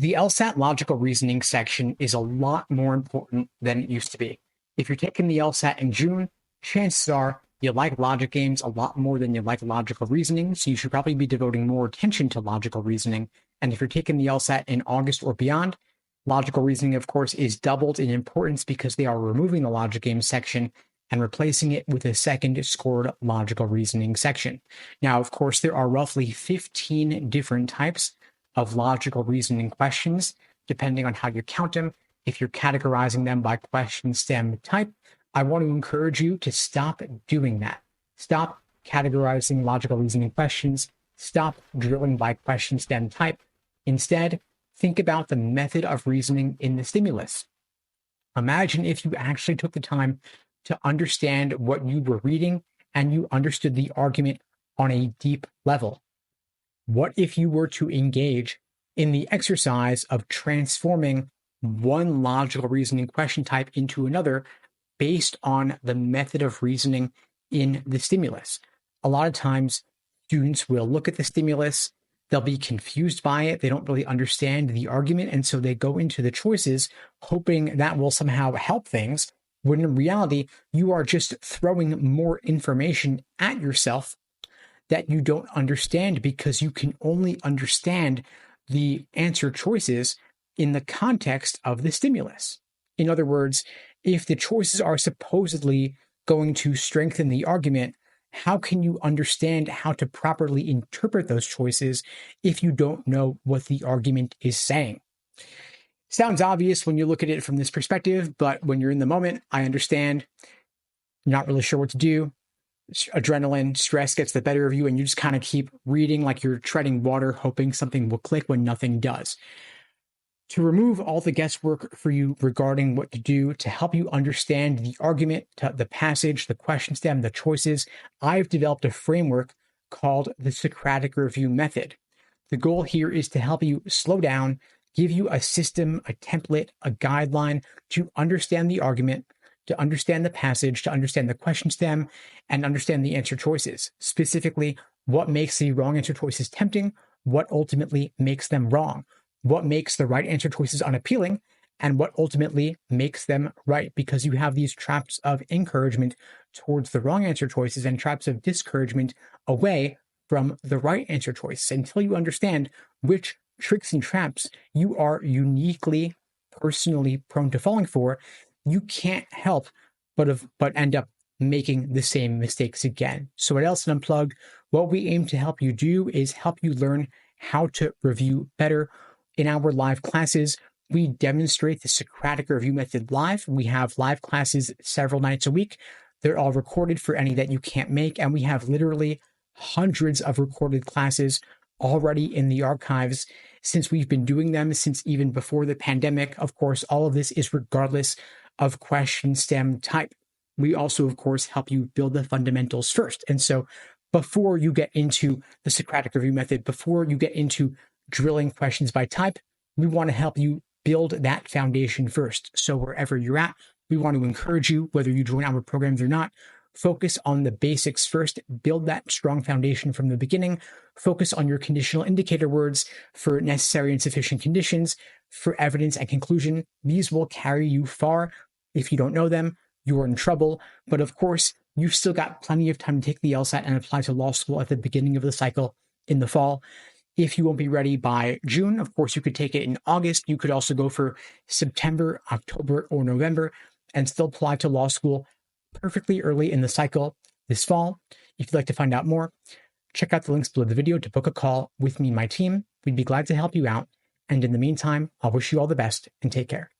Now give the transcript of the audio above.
The LSAT logical reasoning section is a lot more important than it used to be. If you're taking the LSAT in June, chances are you like logic games a lot more than you like logical reasoning, so you should probably be devoting more attention to logical reasoning. And if you're taking the LSAT in August or beyond, logical reasoning, of course, is doubled in importance because they are removing the logic game section and replacing it with a second scored logical reasoning section. Now, of course, there are roughly 15 different types of logical reasoning questions, depending on how you count them. If you're categorizing them by question stem type, I want to encourage you to stop doing that. Stop categorizing logical reasoning questions. Stop drilling by question stem type. Instead, think about the method of reasoning in the stimulus. Imagine if you actually took the time to understand what you were reading and you understood the argument on a deep level. What if you were to engage in the exercise of transforming one logical reasoning question type into another based on the method of reasoning in the stimulus? A lot of times, students will look at the stimulus, they'll be confused by it, they don't really understand the argument, and so they go into the choices hoping that will somehow help things, when in reality, you are just throwing more information at yourself that you don't understand because you can only understand the answer choices in the context of the stimulus. In other words, if the choices are supposedly going to strengthen the argument, how can you understand how to properly interpret those choices if you don't know what the argument is saying? Sounds obvious when you look at it from this perspective, but when you're in the moment, I understand. You're not really sure what to do. Adrenaline, stress gets the better of you, and you just kind of keep reading like you're treading water, hoping something will click when nothing does. To remove all the guesswork for you regarding what to do to help you understand the argument, the passage, the question stem, the choices, I've developed a framework called the Socratic review method. The goal here is to help you slow down, give you a system, a template, a guideline to understand the argument, to understand the passage, to understand the question stem, and understand the answer choices. Specifically, what makes the wrong answer choices tempting, what ultimately makes them wrong, what makes the right answer choices unappealing, and what ultimately makes them right, because you have these traps of encouragement towards the wrong answer choices and traps of discouragement away from the right answer choices. Until you understand which tricks and traps you are uniquely, personally prone to falling for, you can't help but end up making the same mistakes again. So at LSAT Unplugged, what we aim to help you do is help you learn how to review better. In our live classes, we demonstrate the Socratic review method live. We have live classes several nights a week. They're all recorded for any that you can't make, and we have literally hundreds of recorded classes already in the archives since we've been doing them since even before the pandemic. Of course, all of this is regardless of question stem type. We also, of course, help you build the fundamentals first. And so before you get into the Socratic review method, before you get into drilling questions by type, we want to help you build that foundation first. So wherever you're at, we want to encourage you, whether you join our programs or not, focus on the basics first, build that strong foundation from the beginning, focus on your conditional indicator words for necessary and sufficient conditions, for evidence and conclusion. These will carry you far. If you don't know them, you are in trouble. But of course, you've still got plenty of time to take the LSAT and apply to law school at the beginning of the cycle in the fall. If you won't be ready by June, of course, you could take it in August. You could also go for September, October, or November and still apply to law school perfectly early in the cycle this fall. If you'd like to find out more, check out the links below the video to book a call with me and my team. We'd be glad to help you out. And in the meantime, I'll wish you all the best and take care.